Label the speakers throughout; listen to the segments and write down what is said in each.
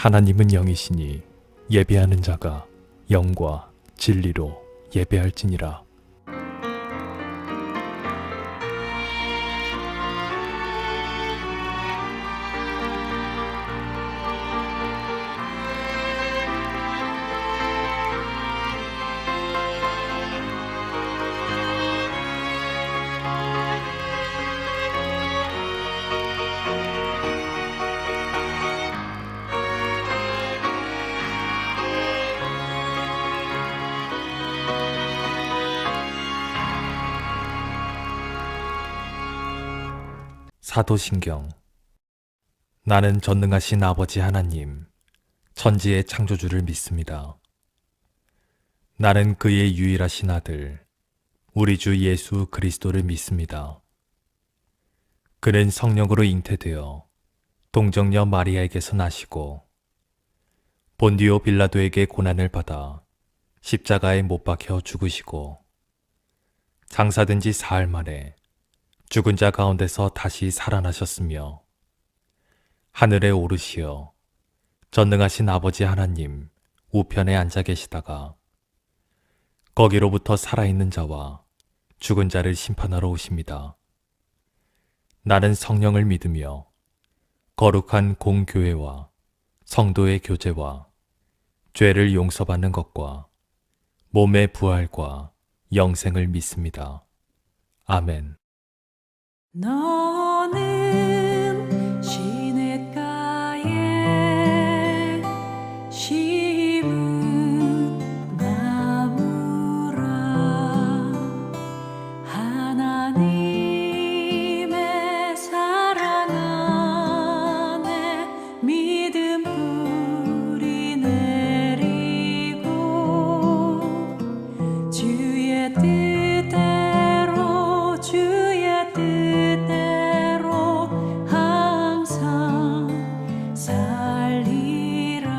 Speaker 1: 하나님은 영이시니 예배하는 자가 영과 진리로 예배할지니라. 사도신경. 나는 전능하신 아버지 하나님, 천지의 창조주를 믿습니다. 나는 그의 유일하신 아들, 우리 주 예수 그리스도를 믿습니다. 그는 성령으로 잉태되어 동정녀 마리아에게서 나시고 본디오 빌라도에게 고난을 받아 십자가에 못 박혀 죽으시고 장사된 지 사흘 만에 죽은 자 가운데서 다시 살아나셨으며 하늘에 오르시어 전능하신 아버지 하나님 우편에 앉아 계시다가 거기로부터 살아있는 자와 죽은 자를 심판하러 오십니다. 나는 성령을 믿으며 거룩한 공교회와 성도의 교제와 죄를 용서받는 것과 몸의 부활과 영생을 믿습니다. 아멘.
Speaker 2: 너는 시냇가에 심은 나무라. 하나님의 사랑 안에 믿음 뿌리 내리고 주의 뜻대로 주의 뜻대로 항상 살리라.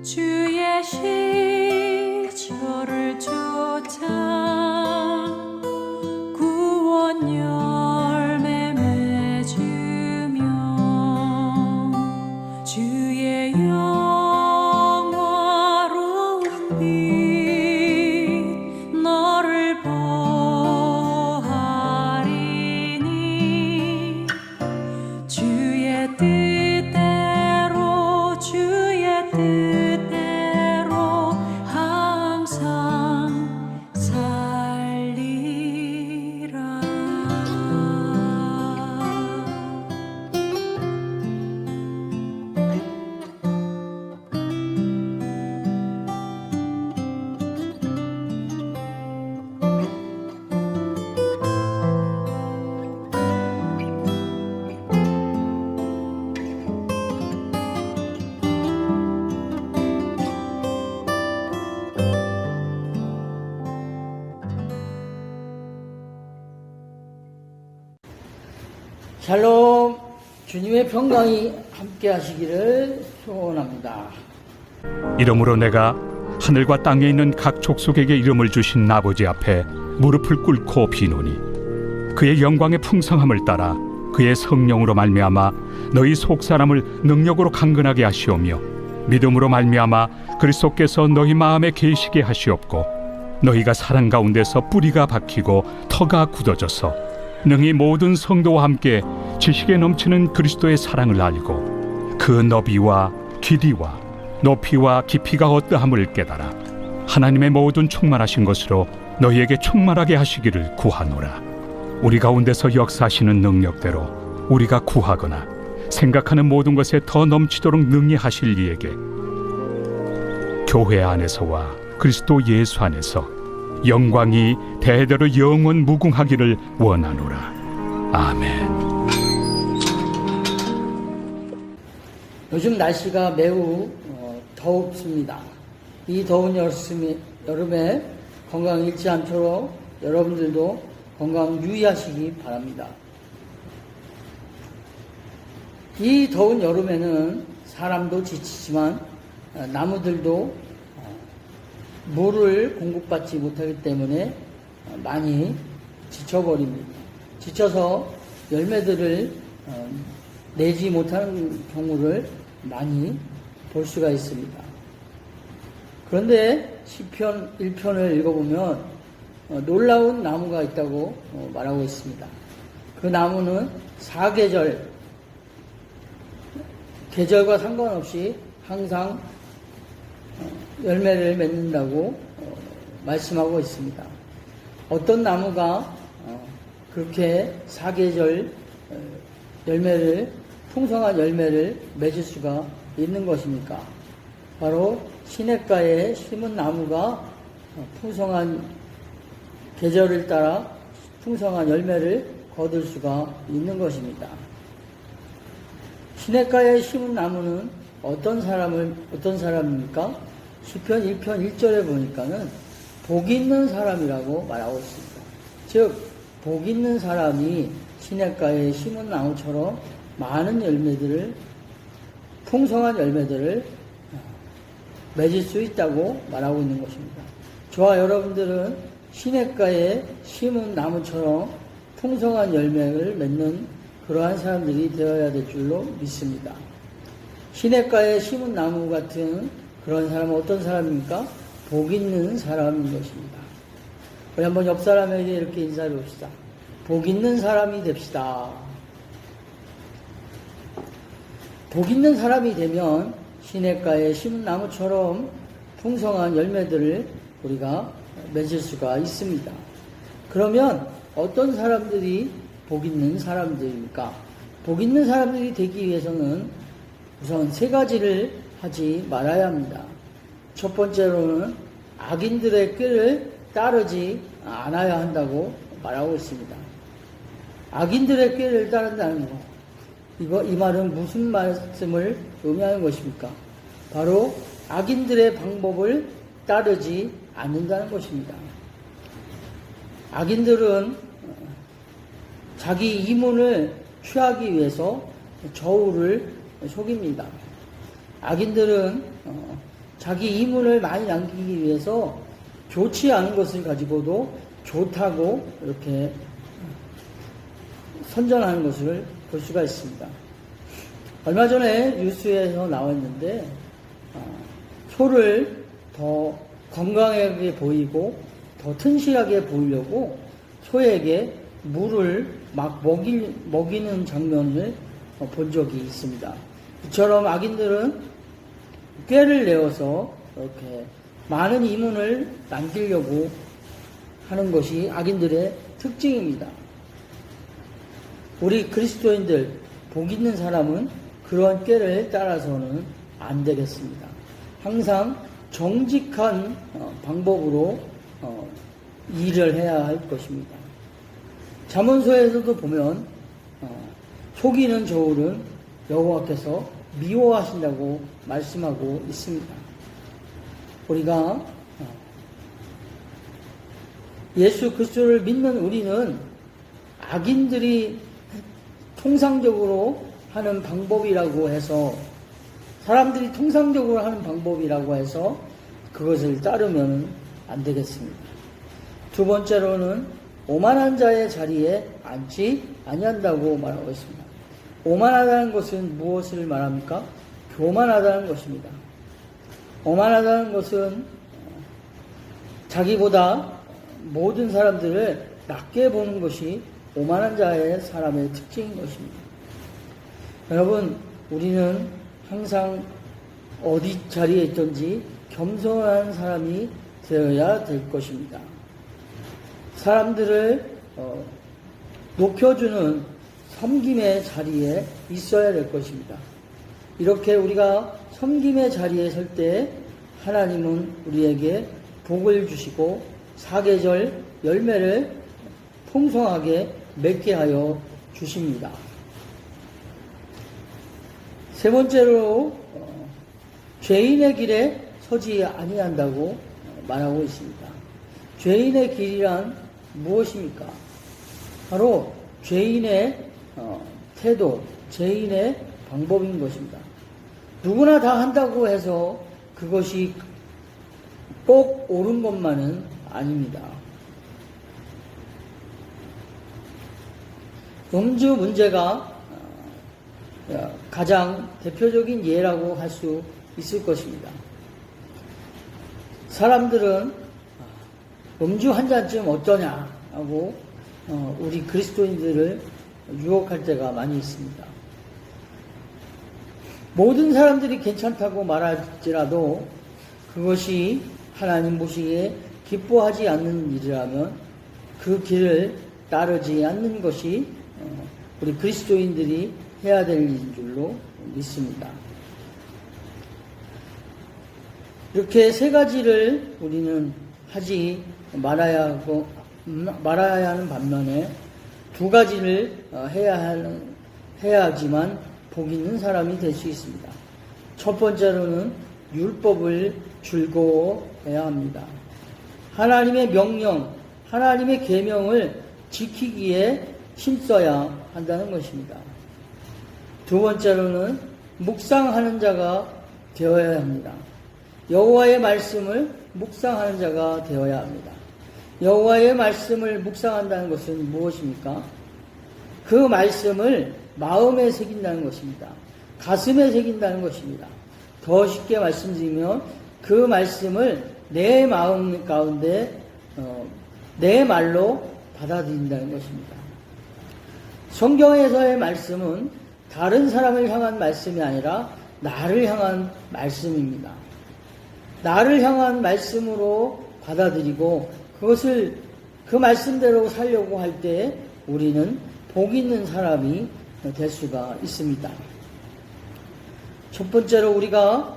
Speaker 2: 주의 시초를 쫓아 구원 열매 맺으며 주의 영화로운 빛 너를 보하리니 주의 뜻대로 주의 뜻대로 항상 살리라.
Speaker 3: 샬롬, 주님의 평강이 함께 하시기를 소원합니다.
Speaker 4: 이러므로 내가 하늘과 땅에 있는 각 족속에게 이름을 주신 아버지 앞에 무릎을 꿇고 비노니 그의 영광의 풍성함을 따라 그의 성령으로 말미암아 너희 속사람을 능력으로 강건하게 하시오며 믿음으로 말미암아 그리스도께서 너희 마음에 계시게 하시옵고 너희가 사랑 가운데서 뿌리가 박히고 터가 굳어져서 능히 모든 성도와 함께 지식에 넘치는 그리스도의 사랑을 알고 그 너비와 길이와 높이와 깊이가 어떠함을 깨달아 하나님의 모든 충만하신 것으로 너희에게 충만하게 하시기를 구하노라. 우리 가운데서 역사하시는 능력대로 우리가 구하거나 생각하는 모든 것에 더 넘치도록 능히 하실 이에게 교회 안에서와 그리스도 예수 안에서 영광이 대대로 영원 무궁하기를 원하노라. 아멘.
Speaker 3: 요즘 날씨가 매우 덥습니다. 이 더운 여름에 건강 잃지 않도록 여러분들도 건강 유의하시기 바랍니다. 이 더운 여름에는 사람도 지치지만 나무들도 물을 공급받지 못하기 때문에 많이 지쳐버립니다. 지쳐서 열매들을 내지 못하는 경우를 많이 볼 수가 있습니다. 그런데 시편 1편을 읽어보면 놀라운 나무가 있다고 말하고 있습니다. 그 나무는 사계절, 계절과 상관없이 항상 열매를 맺는다고 말씀하고 있습니다. 어떤 나무가 그렇게 사계절 열매를, 풍성한 열매를 맺을 수가 있는 것입니까? 바로 시냇가에 심은 나무가 풍성한 계절을 따라 풍성한 열매를 거둘 수가 있는 것입니다. 시냇가에 심은 나무는 어떤 사람입니까? 시편 1편 1절에 보니까는 복 있는 사람이라고 말하고 있습니다. 즉, 복 있는 사람이 시냇가에 심은 나무처럼 많은 열매들을, 풍성한 열매들을 맺을 수 있다고 말하고 있는 것입니다. 저와 여러분들은 시냇가에 심은 나무처럼 풍성한 열매를 맺는 그러한 사람들이 되어야 될 줄로 믿습니다. 시냇가에 심은 나무 같은 그런 사람은 어떤 사람입니까? 복 있는 사람인 것입니다. 우리 한번 옆 사람에게 이렇게 인사해 봅시다. 복 있는 사람이 됩시다. 복 있는 사람이 되면 시냇가에 심은 나무처럼 풍성한 열매들을 우리가 맺을 수가 있습니다. 그러면 어떤 사람들이 복 있는 사람들입니까? 복 있는 사람들이 되기 위해서는 우선 세 가지를 하지 말아야 합니다. 첫 번째로는 악인들의 꾀를 따르지 않아야 한다고 말하고 있습니다. 악인들의 꾀를 따른다는 것. 이 말은 무슨 말씀을 의미하는 것입니까? 바로 악인들의 방법을 따르지 않는다는 것입니다. 악인들은 자기 이문을 취하기 위해서 저울을 속입니다. 악인들은 자기 이문을 많이 남기기 위해서 좋지 않은 것을 가지고도 좋다고 이렇게 선전하는 것을 볼 수가 있습니다. 얼마 전에 뉴스에서 나왔는데 소를 더 건강하게 보이고 더 튼실하게 보이려고 소에게 물을 막 먹이는 장면을 본 적이 있습니다. 이처럼 악인들은 꾀를 내어서 이렇게 많은 이문을 남기려고 하는 것이 악인들의 특징입니다. 우리 그리스도인들, 복 있는 사람은 그런 꾀를 따라서는 안 되겠습니다. 항상 정직한 방법으로 일을 해야 할 것입니다. 잠언서에서도 보면 속이는 저울은 여호와께서 미워하신다고 말씀하고 있습니다. 우리가 예수 그리스도를 믿는 우리는 악인들이 통상적으로 하는 방법이라고 해서, 사람들이 통상적으로 하는 방법이라고 해서 그것을 따르면 안 되겠습니다. 두 번째로는 오만한 자의 자리에 앉지 아니한다고 말하고 있습니다. 오만하다는 것은 무엇을 말합니까? 교만하다는 것입니다. 오만하다는 것은 자기보다 모든 사람들을 낮게 보는 것이 오만한 자의 사람의 특징인 것입니다. 여러분, 우리는 항상 어디 자리에 있든지 겸손한 사람이 되어야 될 것입니다. 사람들을 높여주는 섬김의 자리에 있어야 될 것입니다. 이렇게 우리가 섬김의 자리에 설 때 하나님은 우리에게 복을 주시고 사계절 열매를 풍성하게 맺게 하여 주십니다. 세 번째로 죄인의 길에 서지 아니한다고 말하고 있습니다. 죄인의 길이란 무엇입니까? 바로 죄인의 태도, 죄인의 방법인 것입니다. 누구나 다 한다고 해서 그것이 꼭 옳은 것만은 아닙니다. 음주 문제가 가장 대표적인 예라고 할 수 있을 것입니다. 사람들은 음주 한 잔쯤 어떠냐 하고 우리 그리스도인들을 유혹할 때가 많이 있습니다. 모든 사람들이 괜찮다고 말할지라도 그것이 하나님 보시기에 기뻐하지 않는 일이라면 그 길을 따르지 않는 것이 우리 그리스도인들이 해야 될 일인 줄로 믿습니다. 이렇게 세 가지를 우리는 하지 말아야 하는 반면에 두 가지를 해야지만 복 있는 사람이 될 수 있습니다. 첫 번째로는 율법을 즐거워해야 합니다. 하나님의 명령, 하나님의 계명을 지키기에 힘써야 한다는 것입니다. 두 번째로는 묵상하는 자가 되어야 합니다. 여호와의 말씀을 묵상하는 자가 되어야 합니다. 여호와의 말씀을 묵상한다는 것은 무엇입니까? 그 말씀을 마음에 새긴다는 것입니다. 가슴에 새긴다는 것입니다. 더 쉽게 말씀드리면 그 말씀을 내 마음 가운데 내 말로 받아들인다는 것입니다. 성경에서의 말씀은 다른 사람을 향한 말씀이 아니라 나를 향한 말씀입니다. 나를 향한 말씀으로 받아들이고 그것을 그 말씀대로 살려고 할 때 우리는 복 있는 사람이 될 수가 있습니다. 첫 번째로 우리가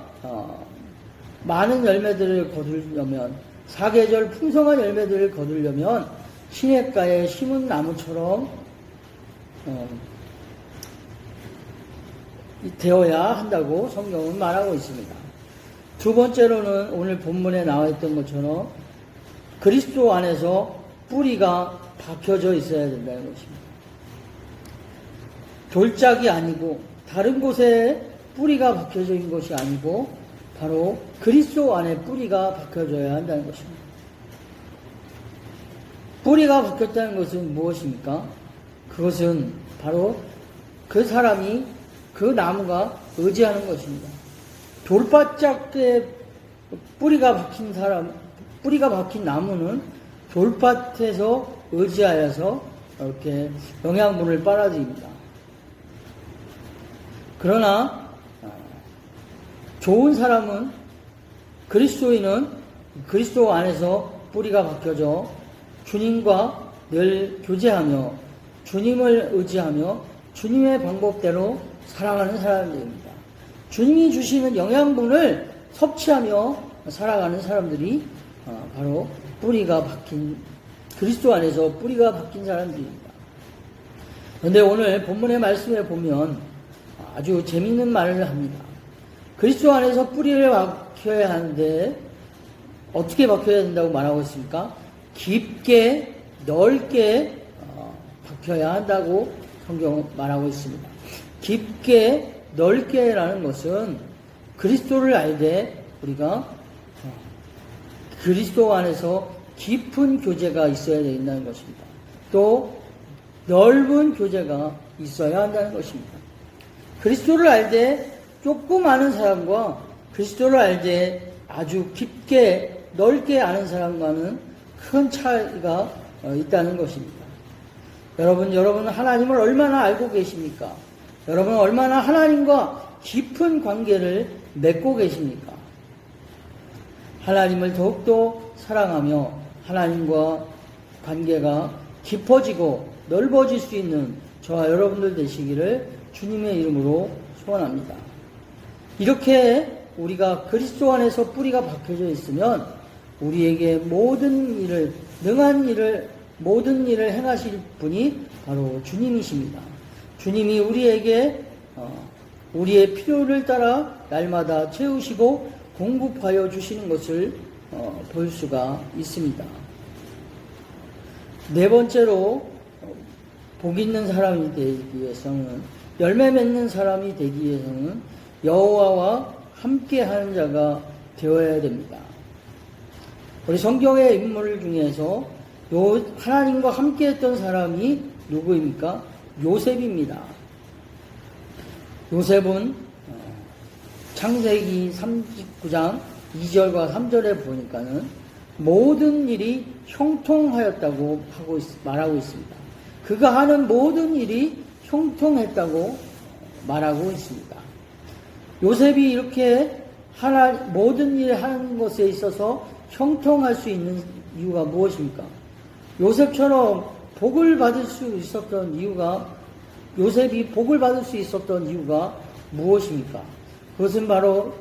Speaker 3: 많은 열매들을 거두려면 사계절 풍성한 열매들을 거두려면 시냇가에 심은 나무처럼 되어야 한다고 성경은 말하고 있습니다. 두 번째로는 오늘 본문에 나와 있던 것처럼 그리스도 안에서 뿌리가 박혀져 있어야 된다는 것입니다. 돌짝이 아니고 다른 곳에 뿌리가 박혀져 있는 것이 아니고 바로 그리스도 안에 뿌리가 박혀져야 한다는 것입니다. 뿌리가 박혔다는 것은 무엇입니까? 그것은 바로 그 사람이 그 나무가 의지하는 것입니다. 돌밭짝에 뿌리가 박힌 나무는 돌밭에서 의지하여서 이렇게 영양분을 빨아들입니다. 그러나 좋은 사람은 그리스도인은 그리스도 안에서 뿌리가 박혀져 주님과 늘 교제하며 주님을 의지하며 주님의 방법대로 살아가는 사람들입니다. 주님이 주시는 영양분을 섭취하며 살아가는 사람들이 바로 뿌리가 박힌 그리스도 안에서 뿌리가 박힌 사람들입니다. 그런데 오늘 본문의 말씀에 보면 아주 재미있는 말을 합니다. 그리스도 안에서 뿌리를 박혀야 하는데 어떻게 박혀야 된다고 말하고 있습니까? 깊게 넓게 박혀야 한다고 성경은 말하고 있습니다. 깊게 넓게라는 것은 그리스도를 알되 우리가 그리스도 안에서 깊은 교제가 있어야 된다는 것입니다. 또 넓은 교제가 있어야 한다는 것입니다. 그리스도를 알되 조금 아는 사람과 그리스도를 알되 아주 깊게 넓게 아는 사람과는 큰 차이가 있다는 것입니다. 여러분 하나님을 얼마나 알고 계십니까? 여러분은 얼마나 하나님과 깊은 관계를 맺고 계십니까? 하나님을 더욱더 사랑하며 하나님과 관계가 깊어지고 넓어질 수 있는 저와 여러분들 되시기를 주님의 이름으로 소원합니다. 이렇게 우리가 그리스도 안에서 뿌리가 박혀져 있으면 우리에게 모든 일을 행하실 분이 바로 주님이십니다. 주님이 우리에게 우리의 필요를 따라 날마다 채우시고 공급하여 주시는 것을 볼 수가 있습니다. 네 번째로 복 있는 사람이 되기 위해서는 열매 맺는 사람이 되기 위해서는 여호와와 함께하는 자가 되어야 됩니다. 우리 성경의 인물 중에서 하나님과 함께 했던 사람이 누구입니까? 요셉입니다. 요셉은 창세기 39장 2절과 3절에 보니까는 모든 일이 형통하였다고 말하고 있습니다. 그가 하는 모든 일이 형통했다고 말하고 있습니다. 요셉이 이렇게 모든 일을 하는 것에 있어서 형통할 수 있는 이유가 무엇입니까? 요셉처럼 복을 받을 수 있었던 이유가, 요셉이 복을 받을 수 있었던 이유가 무엇입니까? 그것은 바로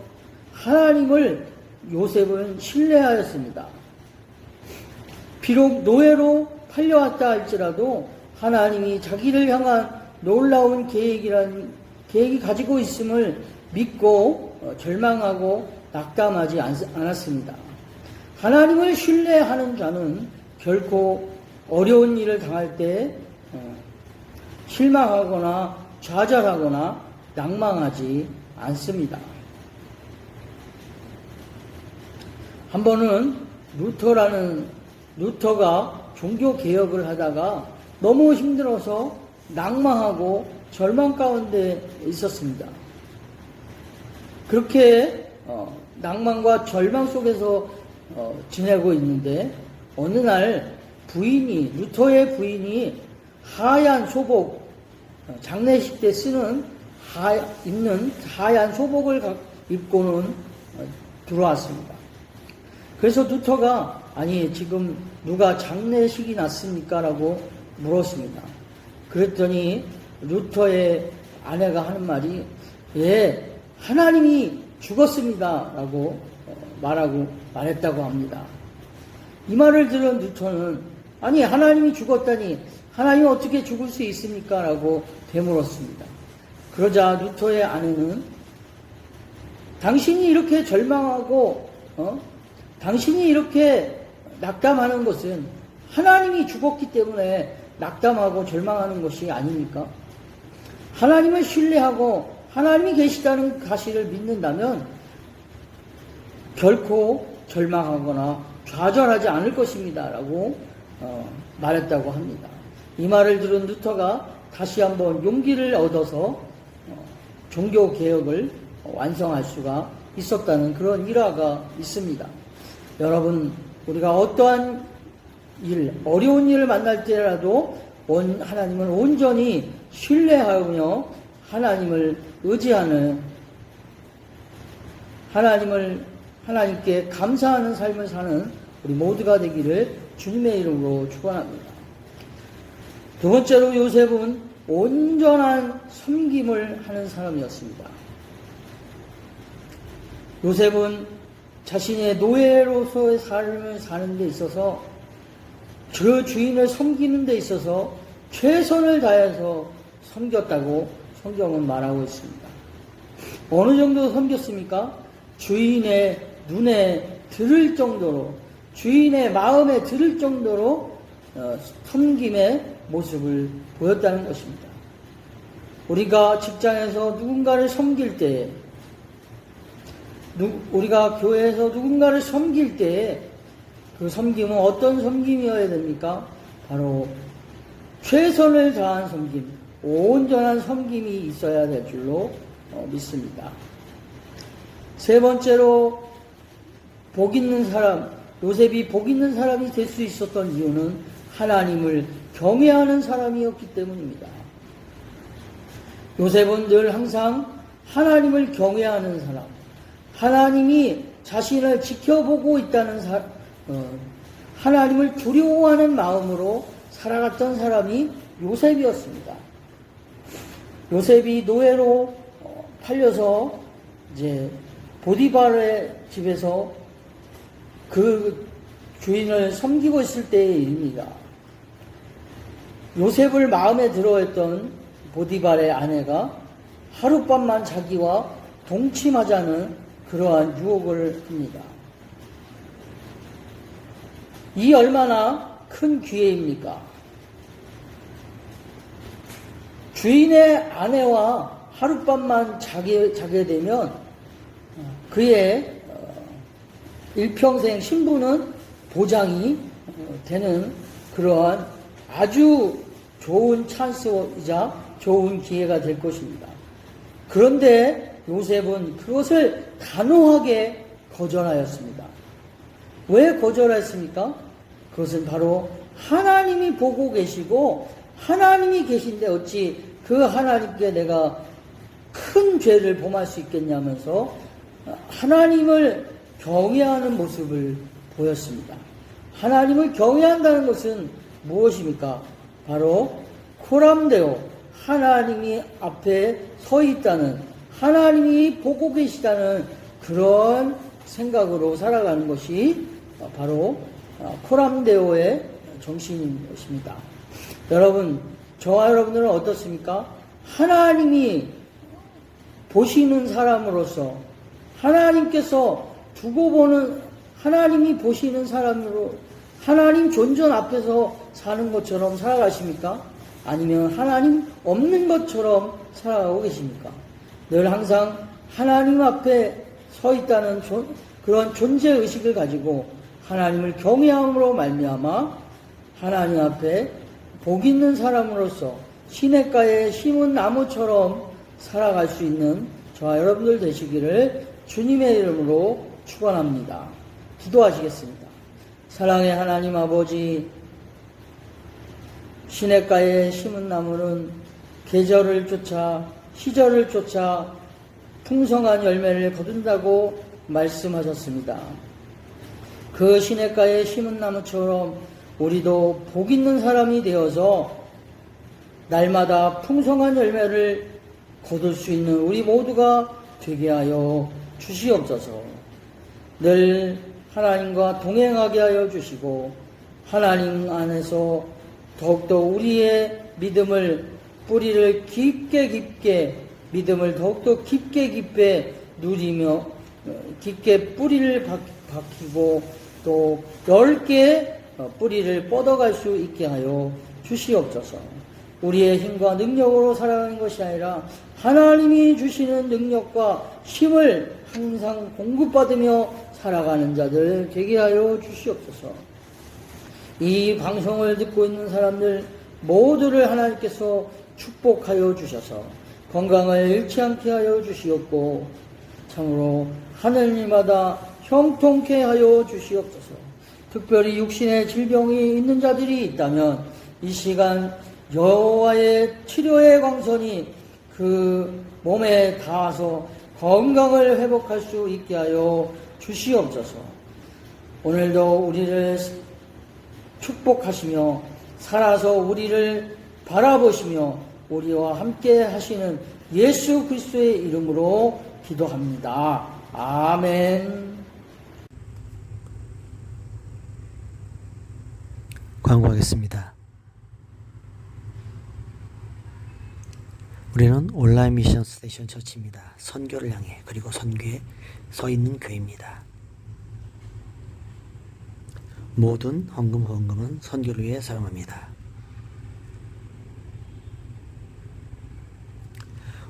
Speaker 3: 하나님을 요셉은 신뢰하였습니다. 비록 노예로 팔려왔다 할지라도 하나님이 자기를 향한 놀라운 계획이 가지고 있음을 믿고 절망하고 낙담하지 않았습니다. 하나님을 신뢰하는 자는 결코 어려운 일을 당할 때 실망하거나 좌절하거나 낭망하지 않습니다. 한 번은 루터가 종교 개혁을 하다가 너무 힘들어서 낭망하고 절망 가운데 있었습니다. 그렇게 낭만과 절망 속에서 지내고 있는데 어느 날 루터의 부인이 하얀 소복, 장례식 때 입는 하얀 소복을 입고는 들어왔습니다. 그래서 루터가 아니 지금 누가 장례식이 났습니까? 라고 물었습니다. 그랬더니 루터의 아내가 하는 말이 예, 하나님이 죽었습니다. 라고 말했다고 합니다. 이 말을 들은 루터는 아니 하나님이 죽었다니 하나님이 어떻게 죽을 수 있습니까? 라고 되물었습니다. 그러자 루터의 아내는 당신이 이렇게 절망하고 당신이 이렇게 낙담하는 것은 하나님이 죽었기 때문에 낙담하고 절망하는 것이 아닙니까? 하나님을 신뢰하고 하나님이 계시다는 사실을 믿는다면 결코 절망하거나 좌절하지 않을 것입니다. 라고 말했다고 합니다. 이 말을 들은 루터가 다시 한번 용기를 얻어서 종교개혁을 완성할 수가 있었다는 그런 일화가 있습니다. 여러분, 우리가 어떠한 어려운 일을 만날 때라도 하나님을 온전히 신뢰하며 하나님을 의지하는 하나님께 감사하는 삶을 사는 우리 모두가 되기를 주님의 이름으로 축원합니다. 두 번째로 요셉은 온전한 섬김을 하는 사람이었습니다. 요셉은 자신의 노예로서의 삶을 사는 데 있어서 그 주인을 섬기는 데 있어서 최선을 다해서 섬겼다고 성경은 말하고 있습니다. 어느 정도 섬겼습니까? 주인의 눈에 들을 정도로, 주인의 마음에 들을 정도로 섬김의 모습을 보였다는 것입니다. 우리가 직장에서 누군가를 섬길 때에, 우리가 교회에서 누군가를 섬길 때에 그 섬김은 어떤 섬김이어야 됩니까? 바로 최선을 다한 섬김, 온전한 섬김이 있어야 될 줄로 믿습니다. 세 번째로 복 있는 사람, 요셉이 복 있는 사람이 될 수 있었던 이유는 하나님을 경외하는 사람이었기 때문입니다. 요셉은 늘 항상 하나님을 경외하는 사람, 하나님이 자신을 지켜보고 있다는 하나님을 두려워하는 마음으로 살아갔던 사람이 요셉이었습니다. 요셉이 노예로 팔려서 이제 보디발의 집에서 그 주인을 섬기고 있을 때의 일입니다. 요셉을 마음에 들어했던 보디발의 아내가 하룻밤만 자기와 동침하자는 그러한 유혹을 합니다. 이 얼마나 큰 기회입니까? 주인의 아내와 하룻밤만 자게 되면 그의 일평생 신분은 보장이 되는 그러한 아주 좋은 찬스이자 좋은 기회가 될 것입니다. 그런데 요셉은 그것을 단호하게 거절하였습니다. 왜 거절했습니까? 그것은 바로 하나님이 보고 계시고 하나님이 계신데 어찌 그 하나님께 내가 큰 죄를 범할 수 있겠냐면서 하나님을 경외하는 모습을 보였습니다. 하나님을 경외한다는 것은 무엇입니까? 바로 코람데오, 하나님이 앞에 서 있다는, 하나님이 보고 계시다는 그런 생각으로 살아가는 것이 바로 코람데오의 정신인 것입니다. 여러분, 저와 여러분들은 어떻습니까? 하나님이 보시는 사람으로서, 하나님께서 두고 보는, 하나님이 보시는 사람으로 하나님 존전 앞에서 사는 것처럼 살아가십니까? 아니면 하나님 없는 것처럼 살아가고 계십니까? 늘 항상 하나님 앞에 서 있다는 그런 존재의식을 가지고 하나님을 경외함으로 말미암아 하나님 앞에 복 있는 사람으로서 시냇가에 심은 나무처럼 살아갈 수 있는 저와 여러분들 되시기를 주님의 이름으로 축원합니다. 기도하시겠습니다. 사랑의 하나님 아버지, 시냇가에 심은 나무는 계절을 쫓아 시절을 쫓아 풍성한 열매를 거둔다고 말씀하셨습니다. 그 시냇가에 심은 나무처럼 우리도 복 있는 사람이 되어서 날마다 풍성한 열매를 거둘 수 있는 우리 모두가 되게 하여 주시옵소서. 늘 하나님과 동행하게 하여 주시고 하나님 안에서 더욱더 우리의 믿음을 뿌리를 깊게 믿음을 더욱더 깊게 누리며 깊게 뿌리를 박히고 또 넓게 뿌리를 뻗어갈 수 있게 하여 주시옵소서. 우리의 힘과 능력으로 살아가는 것이 아니라 하나님이 주시는 능력과 힘을 항상 공급받으며 살아가는 자들 되게 하여 주시옵소서. 이 방송을 듣고 있는 사람들 모두를 하나님께서 축복하여 주셔서 건강을 잃지 않게 하여 주시옵고 참으로 하늘님마다 형통케 하여 주시옵소서. 특별히 육신의 질병이 있는 자들이 있다면 이 시간 여호와의 치료의 광선이 그 몸에 닿아서 건강을 회복할 수 있게 하여 주시옵소서. 오늘도 우리를 축복하시며 살아서 우리를 바라보시며 우리와 함께 하시는 예수 그리스도의 이름으로 기도합니다. 아멘.
Speaker 5: 광고하겠습니다. 우리는 온라인 미션 스테이션 처치입니다. 선교를 향해 그리고 선교에 서 있는 교회입니다. 모든 헌금은 선교를 위해 사용합니다.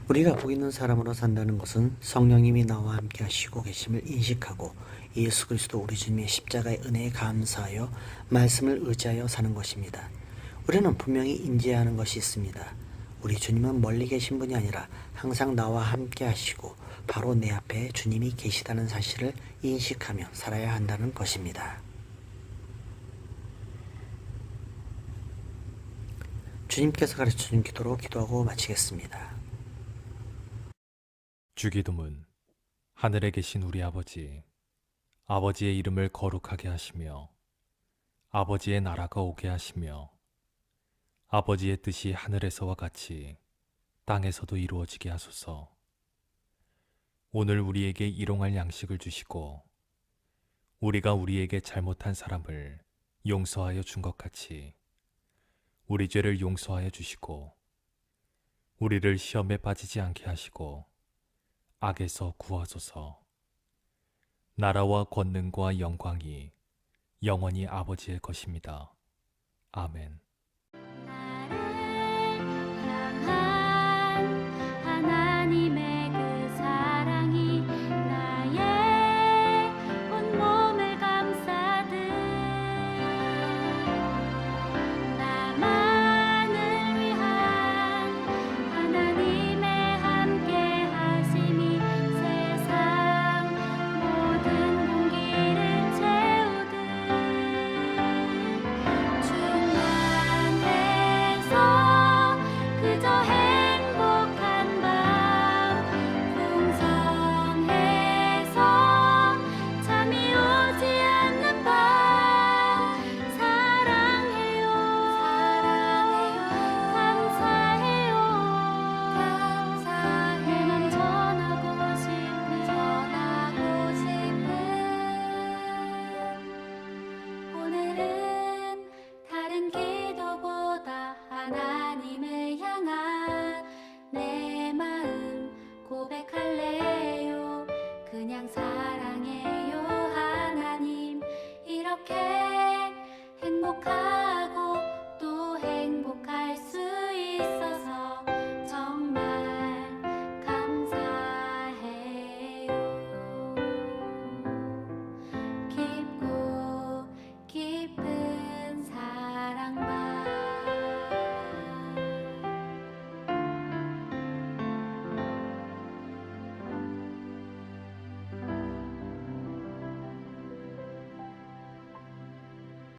Speaker 5: 우리가 복 있는 사람으로 산다는 것은 성령님이 나와 함께 하시고 계심을 인식하고 예수 그리스도 우리 주님의 십자가의 은혜에 감사하여 말씀을 의지하여 사는 것입니다. 우리는 분명히 인지해야 하는 것이 있습니다. 우리 주님은 멀리 계신 분이 아니라 항상 나와 함께 하시고 바로 내 앞에 주님이 계시다는 사실을 인식하며 살아야 한다는 것입니다. 주님께서 가르쳐준 기도로 기도하고 마치겠습니다.
Speaker 1: 주기도문. 하늘에 계신 우리 아버지, 아버지의 이름을 거룩하게 하시며 아버지의 나라가 오게 하시며 아버지의 뜻이 하늘에서와 같이 땅에서도 이루어지게 하소서. 오늘 우리에게 일용할 양식을 주시고 우리가 우리에게 잘못한 사람을 용서하여 준 것 같이 우리 죄를 용서하여 주시고 우리를 시험에 빠지지 않게 하시고 악에서 구하소서. 나라와 권능과 영광이 영원히 아버지의 것입니다. 아멘.
Speaker 6: 하나님의 그 사랑이 나의 온몸을 감싸듯 행복하고 또 행복할 수 있어서 정말 감사해요. 깊고 깊은